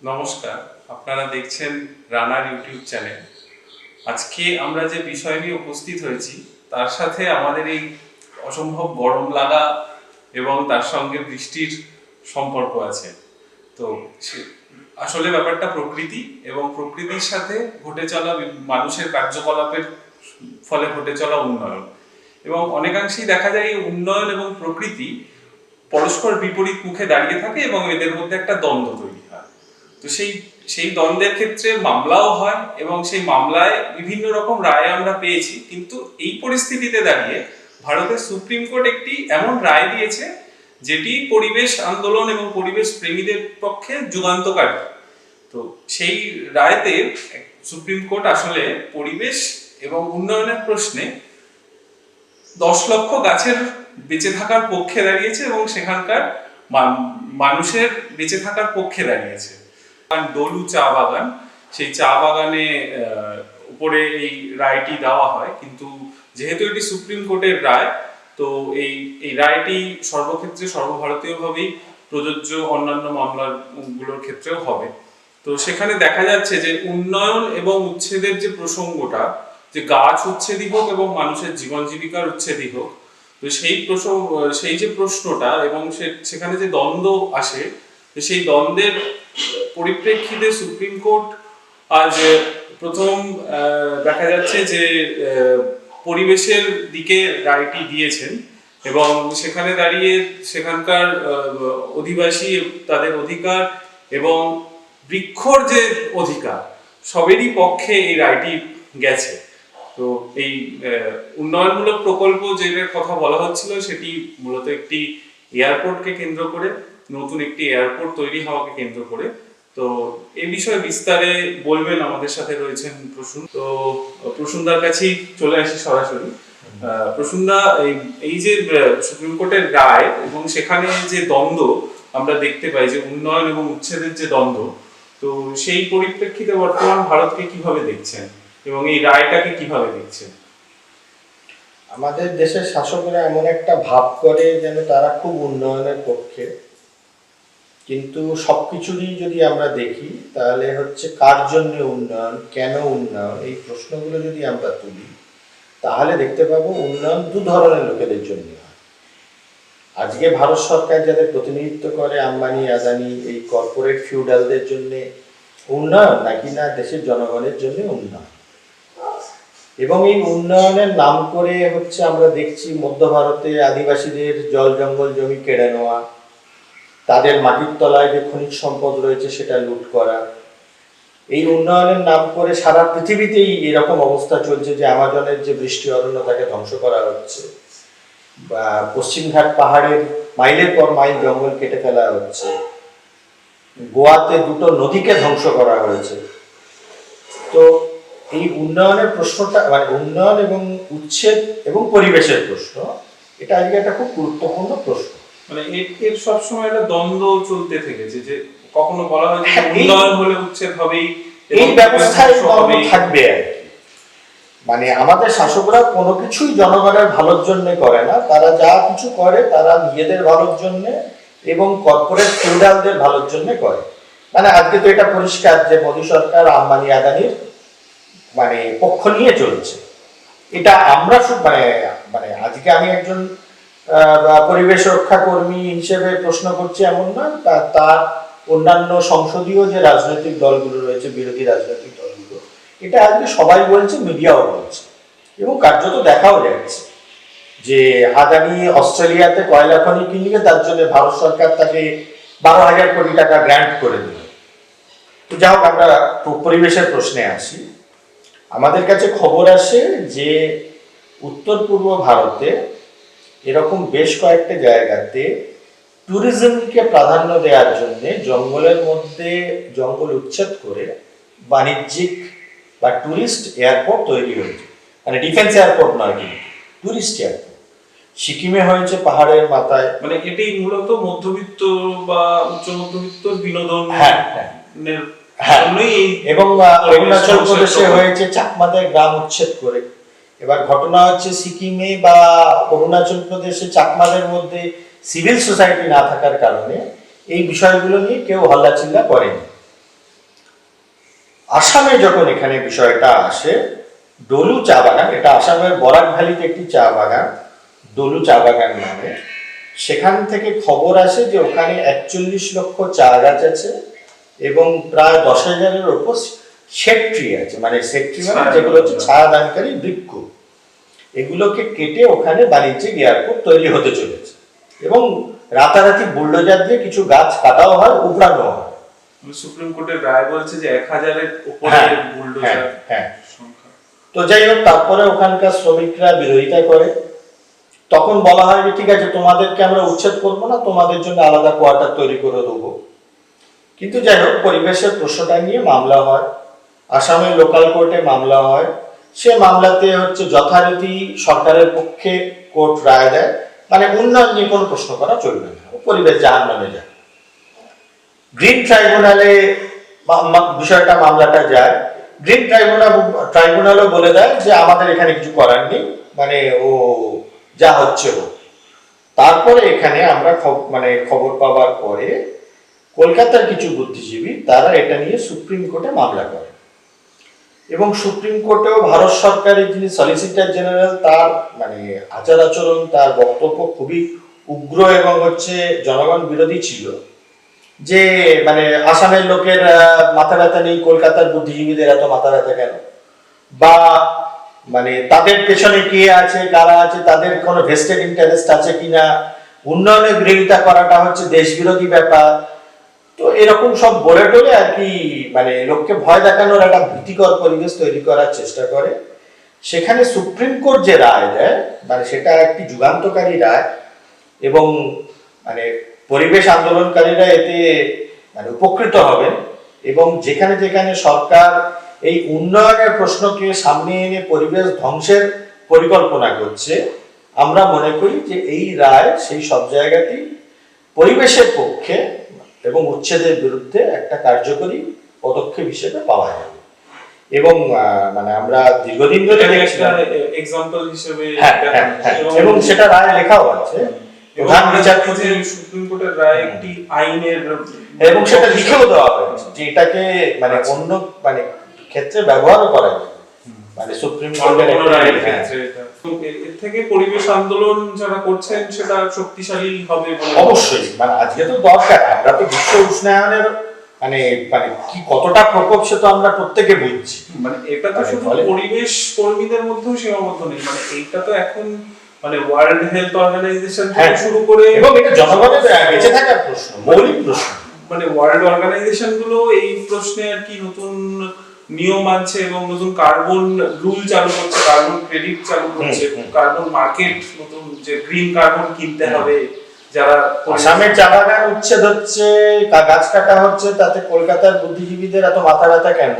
নমস্কার, আপনারা দেখছেন রানার ইউটিউব চ্যানেল। আজকে আমরা যে বিষয় নিয়ে উপস্থিত হয়েছি তার সাথে আমাদের এই অসম্ভব গরম লাগা এবং তার সঙ্গে বৃষ্টির সম্পর্ক আছে। তো আসলে ব্যাপারটা প্রকৃতি এবং প্রকৃতির সাথে ঘটে চলা মানুষের কার্যকলাপের ফলে ঘটে চলা উন্নয়ন, এবং অনেকাংশেই দেখা যায় এই উন্নয়ন এবং প্রকৃতি পরস্পর বিপরীত মুখে দাঁড়িয়ে থাকে এবং এদের মধ্যে একটা দ্বন্দ্ব তৈরি হয়। তো সেই দ্বন্দ্বের ক্ষেত্রে মামলাও হয় এবং সেই মামলায় বিভিন্ন রকম রায় আমরা পেয়েছি। কিন্তু এই পরিস্থিতিতে দাঁড়িয়ে ভারতের সুপ্রিম কোর্ট একটি এমন রায় দিয়েছে যেটি পরিবেশ আন্দোলন এবং পরিবেশ প্রেমীদের পক্ষে যুগান্তকারী। তো সেই রায়তে সুপ্রিম কোর্ট আসলে পরিবেশ এবং উন্নয়নের প্রশ্নে 10 লক্ষ গাছের বেঁচে থাকার পক্ষে দাঁড়িয়েছে এবং সেখানকার মানুষের বেঁচে থাকার পক্ষে দাঁড়িয়েছে। ডলু চা বাগান, সেই চা বাগানে উপরে এই রায়টি দেওয়া হয়, কিন্তু যেহেতু এটি সুপ্রিম কোর্টের রায়, তো এই রায়টি সর্বক্ষেত্রে সর্বভারতীয়ভাবেই প্রযোজ্য, অন্যান্য মামলাগুলোর ক্ষেত্রেও হবে। তো সেখানে দেখা যাচ্ছে যে উন্নয়ন এবং উচ্ছেদের যে প্রসঙ্গটা, যে গাছ উচ্ছেদই হোক এবং মানুষের জীবন জীবিকার উচ্ছেদই হোক, তো সেই যে প্রশ্নটা এবং সেখানে যে দ্বন্দ্ব আসে, সেই দ্বন্দ্বের পরিপ্রেক্ষিতে সুপ্রিম কোর্ট আজ প্রথম দেখা যাচ্ছে যে পরিবেশের দিকে রায়টি দিয়েছেন এবং সেখানে দাঁড়িয়ে সেখানকার অধিবাসী তাদের অধিকার এবং বৃক্ষর যে অধিকার সবেরই পক্ষে এই রায়টি গেছে। তো এই উন্নয়নমূলক প্রকল্প যেটার কথা বলা হচ্ছিল সেটি মূলত একটি এয়ারপোর্টকে কেন্দ্র করে, নতুন একটি এয়ারপোর্ট তৈরি হওয়াকে কেন্দ্র করে। তো এই বিষয়ে বিস্তারে বলবেন, আমাদের সাথে রয়েছেন প্রসূন। তো প্রসূনদার কাছেই চলে আসি সরাসরি। প্রসূনদা, এই যে সুপ্রিম কোর্টের রায় এবং সেখানে যে দ্বন্দ্ব আমরা দেখতে পাই, যে উন্নয়ন এবং উচ্ছেদের যে দ্বন্দ্ব, তো সেই পরিপ্রেক্ষিতে বর্তমান ভারতকে কিভাবে দেখছেন এবং এই রায়টাকে কিভাবে দেখছেন? আমাদের দেশের শাসকরা এমন একটা ভাব করে যেন তারা খুব উন্নয়নের পক্ষে, কিন্তু সবকিছুরই যদি আমরা দেখি তাহলে হচ্ছে কার জন্য উন্নয়ন, কেন উন্নয়ন, এই প্রশ্নগুলো যদি আমরা তুলি তাহলে দেখতে পাবো উন্নয়ন দু ধরনের লোকেদের জন্য হয়। আজকে ভারত সরকার যাদের প্রতিনিধিত্ব করে, আম্বানি আদানি, এই কর্পোরেট ফিউডালদের জন্য উন্নয়ন, নাকি না দেশের জনগণের জন্য উন্নয়ন। এবং এই উন্নয়নের নাম করে হচ্ছে আমরা দেখছি মধ্য ভারতে আদিবাসীদের জল জঙ্গল জমি কেড়ে নেওয়া, তাদের মাটির তলায় যে খনিজ সম্পদ রয়েছে সেটা লুট করা। এই উন্নয়নের নাম করে সারা পৃথিবীতেই এরকম অবস্থা চলছে যে আমাজনের যে বৃষ্টি অরণ্য তাকে ধ্বংস করা হচ্ছে, বা পশ্চিমঘাট পাহাড়ের মাইলের পর মাইল জঙ্গল কেটে ফেলা হচ্ছে, গোয়াতে দুটো নদীকে ধ্বংস করা হয়েছে। তো এই উন্নয়নের প্রশ্নটা, মানে উন্নয়ন এবং উচ্ছেদ এবং পরিবেশের প্রশ্ন, এটা আজকে একটা খুব গুরুত্বপূর্ণ প্রশ্ন। মানে এর সবসময় একটা দ্বন্দ্ব চলতে থেকেছে, যে কখনো বলা হয় যে উন্নয়ন হলে উচ্ছেদ হবেই, এই ব্যবস্থায় থাকবে আর কি। মানে আমাদের শাসকরা কোনো কিছুই জনগণের ভালোর জন্য করে না, তারা যা কিছু করে তারা নিজেদের ভালোর জন্য এবং কর্পোরেট ফিউডালদের ভালোর জন্য করে। মানে আজকে তো এটা পরিষ্কার যে মোদী সরকার আম্বানি আদানির মানে পক্ষ নিয়ে চলছে। এটা আমরা মানে মানে আজকে আমি একজন পরিবেশ রক্ষা কর্মী হিসেবে প্রশ্ন করছি এমন না, তার অন্যান্য সংসদীয় যে রাজনৈতিক দলগুলো রয়েছে, বিরোধী রাজনৈতিক দলগুলো, এটা আজকে সবাই বলছে, মিডিয়াও বলছে এবং কার্যত দেখাও যাচ্ছে যে আদানি অস্ট্রেলিয়াতে কয়লা খনি কিনলে তার জন্য ভারত সরকার তাকে 12,000 কোটি টাকা গ্র্যান্ট করে দিল। তো যাই হোক, আমরা পরিবেশের প্রশ্নে আসি। আমাদের কাছে খবর আসে যে উত্তর পূর্ব ভারতে এরকম বেশ কয়েকটা জায়গাতে ট্যুরিজমকে প্রাধান্য দেওয়ার জন্য জঙ্গলের মধ্যে জঙ্গল উচ্ছেদ করে বাণিজ্যিক বা ট্যুরিস্ট এয়ারপোর্ট তৈরি হয়েছে। মানে ডিফেন্স এয়ারপোর্ট নয়, কিন্তু ট্যুরিস্ট এয়ারপোর্ট। সিকিমে হয়েছে পাহাড়ের মাথায়। মানে এটি মূলত মধ্যবিত্ত বা উচ্চ মধ্যবিত্ত বিনোদন। হ্যাঁ, এবং অরুণাচল প্রদেশে হয়েছে চাকমাদের গ্রাম উচ্ছেদ করে। এবার ঘটনা হচ্ছে সিকিমে বা অরুণাচল প্রদেশে চাকমাদের মধ্যে সিভিল সোসাইটি না থাকার কারণে এই বিষয়গুলো নিয়ে কেউ হল্লাচিল্লা করেনি। আসামে যখন এখানে বিষয়টা আসে, ডলু চা বাগান, এটা আসামের বরাক ভ্যালিতে একটি চা বাগান, ডলু চা বাগান নামে, সেখান থেকে খবর আসে যে ওখানে 41 লক্ষ চা গাছ আছে এবং প্রায় 10,000-এর উপর শেড ট্রি আছে, মানে শেড ট্রি মানে যেগুলো হচ্ছে ছায়া দানকারী বৃক্ষ, এগুলোকে কেটে ওখানে বাণিজ্যিক এয়ারপোর্ট তৈরি হতে চলেছে এবং রাতারাতি বুলডোজার দিয়ে কিছু গাছ কাটাও হয়, উপড়ানো হয়। সুপ্রিম কোর্টের রায় বলছে যে 1,000-এর উপরে বুলডোজার সংখ্যা। তো যাই হোক, তারপরে ওখানকার শ্রমিকরা বিরোধিতা করে, তখন বলা হয় যে ঠিক আছে, তোমাদেরকে আমরা উচ্ছেদ করবো না, তোমাদের জন্য আলাদা কোয়ার্টার তৈরি করে দেবো। কিন্তু যাই হোক, পরিবেশের প্রশ্নটা নিয়ে মামলা হয়, আসামের লোকাল কোর্টে মামলা হয়, সে মামলাতে হচ্ছে যথারীতি সরকারের পক্ষে কোর্ট রায় দেয়, মানে উন্নয়ন নিয়ে কোনো প্রশ্ন করা চলবে না, পরিবেশ জাহান্নামে যায়। গ্রিন ট্রাইব্যুনালে বিষয়টা মামলাটা যায়, গ্রিন ট্রাইব্যুনালও বলে দেয় যে আমাদের এখানে কিছু করার নেই, মানে ও যা হচ্ছে হোক। তারপরে এখানে আমরা খবর পাওয়ার পরে কলকাতার কিছু বুদ্ধিজীবী তারা এটা নিয়ে সুপ্রিম কোর্টে মামলা করে এবং সুপ্রিম কোর্টেও ভারত সরকারের যিনি সলিসিটর জেনারেল, তার মানে আচার আচরণ, তার বক্তব্য খুবই উগ্র এবং হচ্ছে জনগণ বিরোধী ছিল, যে মানে আসামের লোকের মাথা ব্যথা নেই, কলকাতার বুদ্ধিজীবীদের এত মাথা ব্যথা কেন, বা মানে তাদের পেছনে কে আছে, কারা আছে, তাদের কোনো ভেস্টেড ইন্টারেস্ট আছে কিনা, উন্নয়নের বিরোধিতা করাটা হচ্ছে দেশ বিরোধী ব্যাপার। তো এরকম সব বলে টলে আর কি, মানে লোককে ভয় দেখানোর একটা ভীতিকর পরিবেশ তৈরি করার চেষ্টা করে। সেখানে সুপ্রিম কোর্ট যে রায় দেয়, মানে সেটা একটি যুগান্তকারী রায় এবং মানে পরিবেশ আন্দোলনকারীরা এতে মানে উপকৃত হবেন এবং যেখানে যেখানে সরকার এই উন্নয়নের প্রশ্নকে সামনে এনে পরিবেশ ধ্বংসের পরিকল্পনা করছে, আমরা মনে করি যে এই রায় সেই সব জায়গাতেই পরিবেশের পক্ষে এবং উচ্ছেদের বিরুদ্ধে একটা কার্যকরী পদক্ষেপ হিসেবে পাওয়া যাবে। এবং মানে আমরা দীর্ঘদিন ধরে এক্সাম্পল হিসেবে এবং সেটা রায় লেখাও আছে, প্রধান বিচারপতি সুপ্রিম কোর্টের রায় একটি আইনের এবং সেটা লিখেও দেওয়া হয়েছে যে এটাকে মানে অন্য মানে ক্ষেত্রে ব্যবহারও করা যায়, মানে সুপ্রিম কোর্টের রায়ের ক্ষেত্রে এর থেকে পরিবেশ আন্দোলন যারা করছেন সেটা শক্তিশালী হবে অবশ্যই। মানে আজকে তো দরকার, আমরা তো বিশ্ব উষ্ণায়নের মানে মানে কি কতটা প্রকোপ সে তো আমরা প্রত্যেকে বুঝছি। মানে এটা তো শুধু পরিবেশ কর্মীদের মধ্যেও সীমাবদ্ধ নেই, মানে এইটা তো এখন মানে ওয়ার্ল্ড হেলথ অর্গানাইজেশন থেকে শুরু করে এবং এটা জনগণের বেঁচে থাকার প্রশ্ন, মৌলিক প্রশ্ন, মানে ওয়ার্ল্ড অর্গানাইজেশন গুলো এই প্রশ্নে আর কি নতুন নিয়ম আনছে এবং নতুন কার্বন রুল চালু করছে, কার্বন ক্রেডিট চালু করছে, কার্বন মার্কেট, নতুন যে গ্রিন কার্বন কিনতে হবে। যারা আসামের চা বাগান উচ্ছেদ হচ্ছে, গাছ কাটা হচ্ছে, তাতে কলকাতার বুদ্ধিজীবীদের এত মাথা ব্যথা কেন?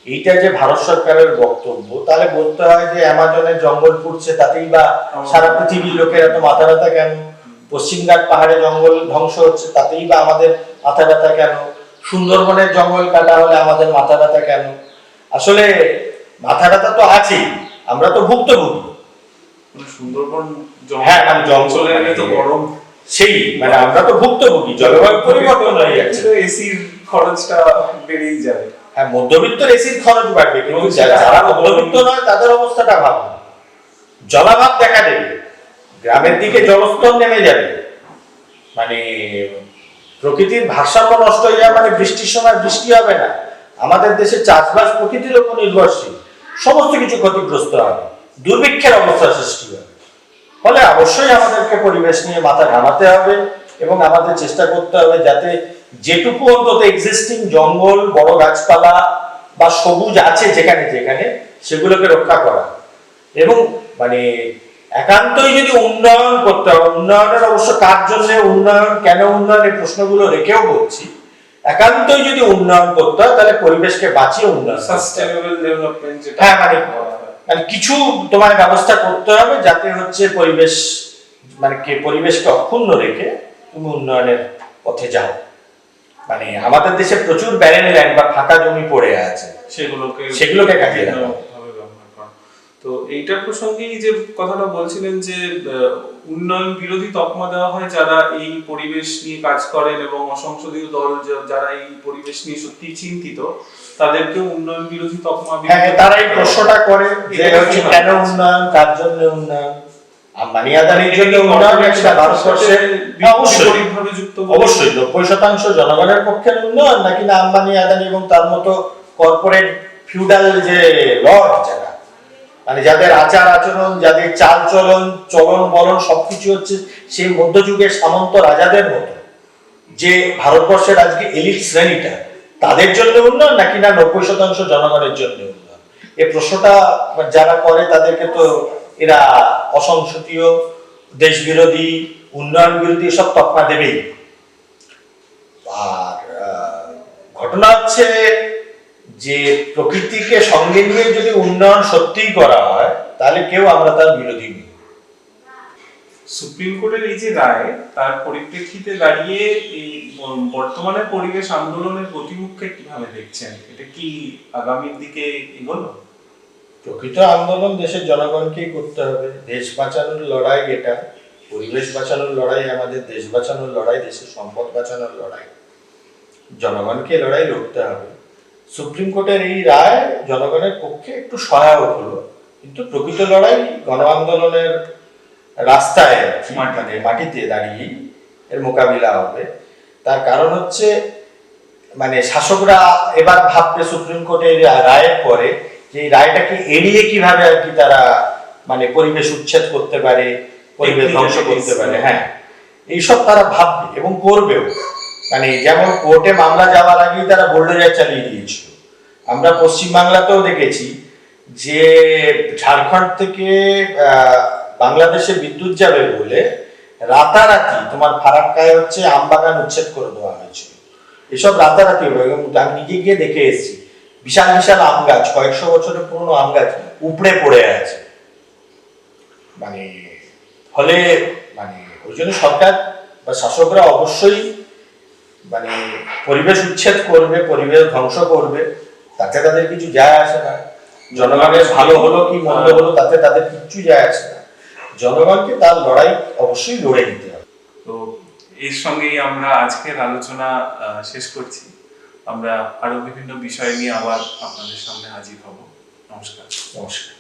এইটা যে ভারত সরকারের বক্তব্য, তাহলে বলতে হয় যে অ্যামাজনের জঙ্গল পুড়ছে, তাতেই বা সারা পৃথিবীর লোকের এত মাথা ব্যথা কেন? পশ্চিমঘাট পাহাড়ে জঙ্গল ধ্বংস হচ্ছে, তাতেই বা আমাদের মাথা ব্যথা কেন? সুন্দরবনের জঙ্গল কাটা হলে আমাদের মাথা ব্যথা কেন? আসলে মাথা ব্যথা তো আছেই, আমরা তো ভুক্তভোগী। সুন্দরবন জঙ্গলে তো গরম, সেই মানে আমরা তো ভুক্তভোগী, জলবায়ু পরিবর্তন হয়ে যাচ্ছে, এসির খরচটা বেড়েই যাবে। হ্যাঁ, মধ্যবিত্তের এসির খরচ বাড়বে, কিন্তু যারা মধ্যবিত্ত নয় তাদের অবস্থাটা ভালো, জলাভাব দেখা দেবে, গ্রামের দিকে জলস্তর নেমে যাবে, মানে প্রকৃতির ভারসাম্য নষ্ট হয়ে যাবে, মানে বৃষ্টির সময় বৃষ্টি হবে না, আমাদের দেশে চাষবাস প্রকৃতির উপর নির্ভরশীল, সমস্ত কিছু ক্ষতিগ্রস্ত হবে, দুর্ভিক্ষের অবস্থা সৃষ্টি হবে। ফলে অবশ্যই আমাদেরকে পরিবেশ নিয়ে মাথা ঘামাতে হবে এবং আমাদের চেষ্টা করতে হবে যাতে যেটুকু অন্তত এক্সিস্টিং জঙ্গল, বড় গাছপালা বা সবুজ আছে যেখানে যেখানে, সেগুলোকে রক্ষা করা এবং মানে একান্তই যদি উন্নয়ন করতে হবে, উন্নয়নের অবশ্য কার জন্য উন্নয়ন, কেন উন্নয়ন, এই প্রশ্নগুলো রেখেও বলছি, একান্তই যদি উন্নয়ন করতে হয় তাহলে পরিবেশকে বাঁচিয়ে উন্নয়ন, সাস্টেইনেবল ডেভেলপমেন্ট, হ্যাঁ মানে কিছু তোমার ব্যবস্থা করতে হবে যাতে হচ্ছে পরিবেশ মানে পরিবেশকে অক্ষুণ্ণ রেখে তুমি উন্নয়নের পথে যাও। মানে আমাদের দেশে প্রচুর ব্যারেন ল্যান্ড বা ফাঁকা জমি পড়ে আছে, সেগুলোকে কাজে লাগাও। তো তো এইটার প্রসঙ্গেই যে কথাটা বলছিলেন যে উন্নয়ন বিরোধী তকমা দেওয়া হয় যারা এই পরিবেশ নিয়ে কাজ করেন, এবং অসংসদীয় দল যারা এই পরিবেশ নিয়ে সত্যি চিন্তিত তাদেরকে উন্নয়ন বিরোধী তকমা হ্যাঁ, তারা এই প্রশ্নটা করে যে হচ্ছে কেন উন্নয়ন, কার জন্য উন্নয়ন, আম্বানি আদানির জন্য উন্নয়ন, একটা ভারতবর্ষের বিপরীতভাবে যুক্ত অবশ্যই 90% জনগণের পক্ষের উন্নয়ন, নাকি না আম্বানি আদানি এবং তার মতো কর্পোরেট ফিউডাল যে লর্ড যারা, মানে যাদের আচার আচরণ, যাদের চাল চলন চলন বলন সবকিছু হচ্ছে সেই মধ্যযুগের সামন্ত রাজাদের মতো, যে ভারতবর্ষের আজকে এলিট শ্রেণীটা, তাদের জন্য উন্নয়ন নাকি না 90% জনগণের জন্য উন্নয়ন? এই প্রশ্নটা যারা করে তাদেরকে তো এরা অসংসদীয়, দেশ বিরোধী, উন্নয়ন বিরোধী সব তকমা দেবেই। আর ঘটনা হচ্ছে যে প্রকৃতিকে সঙ্গে নিয়ে যদি উন্নয়ন সত্যিই করা হয় তাহলে কেউ আমরা তার বিরোধী নই। সুপ্রিম কোর্টের এই যে রায়, তার পরিপ্রেক্ষিতে দাঁড়িয়ে এই বর্তমানে পরিবেশ আন্দোলনের গতিমুখকে কিভাবে দেখছেন? এটা কি আগামীর দিকে এগোলো? প্রকৃত আন্দোলন দেশের জনগণকেই করতে হবে। দেশ বাঁচানোর লড়াই এটা, পরিবেশ বাঁচানোর লড়াই আমাদের, দেশ বাঁচানোর লড়াই, দেশের সম্পদ বাঁচানোর লড়াই, জনগণকে লড়াই লড়তে হবে। সুপ্রিম কোর্টের এই রায় জনগণের পক্ষে একটু সহায়ক হলো, কিন্তু প্রকৃত লড়াই গণ আন্দোলনের রাস্তায় মানে মাটিতে দাঁড়িয়ে এর মোকাবিলা হবে। তার কারণ হচ্ছে মানে শাসকরা এবার ভাববে সুপ্রিম কোর্টের রায়ের পরে যে এই রায়টাকে এড়িয়ে কিভাবে আর কি তারা মানে পরিবেশ উচ্ছেদ করতে পারে, পরিবেশ ধ্বংস করতে পারে। হ্যাঁ, এইসব তারা ভাববে এবং করবেও। মানে যেমন কোর্টে মামলা যাওয়ার আগেই তারা বোল্ডোজার চালিয়ে দিয়েছিল। আমরা পশ্চিমবাংলাতেও দেখেছি যে ঝাড়খণ্ড থেকে বাংলাদেশে বিদ্যুৎ যাবে বলে রাতারাতি তোমার ফারাক্কায় হচ্ছে আমবাগান উচ্ছেদ করে দেওয়া হয়েছিল। এসব রাতারাতি হলো এবং আমি নিজে গিয়ে দেখে এসেছি বিশাল বিশাল আম গাছ, কয়েকশো বছরের পুরনো আম গাছ উপড়ে পড়ে আছে। মানে ফলে মানে ওই জন্য সরকার বা শাসকরা অবশ্যই মানে পরিবেশ উচ্ছেদ করবে, পরিবেশ ধ্বংস করবে, তাতে তাদের কিছু যায় আসে না। জনগণের ভালো হলো কি মন্দ হলো তাতে তাদের কিচ্ছু যায় আসে না। জনগণকে তার লড়াই অবশ্যই লড়ে নিতে হবে। তো এর সঙ্গেই আমরা আজকের আলোচনা শেষ করছি। আমরা আরো বিভিন্ন বিষয় নিয়ে আবার আপনাদের সামনে হাজির হব। নমস্কার। নমস্কার।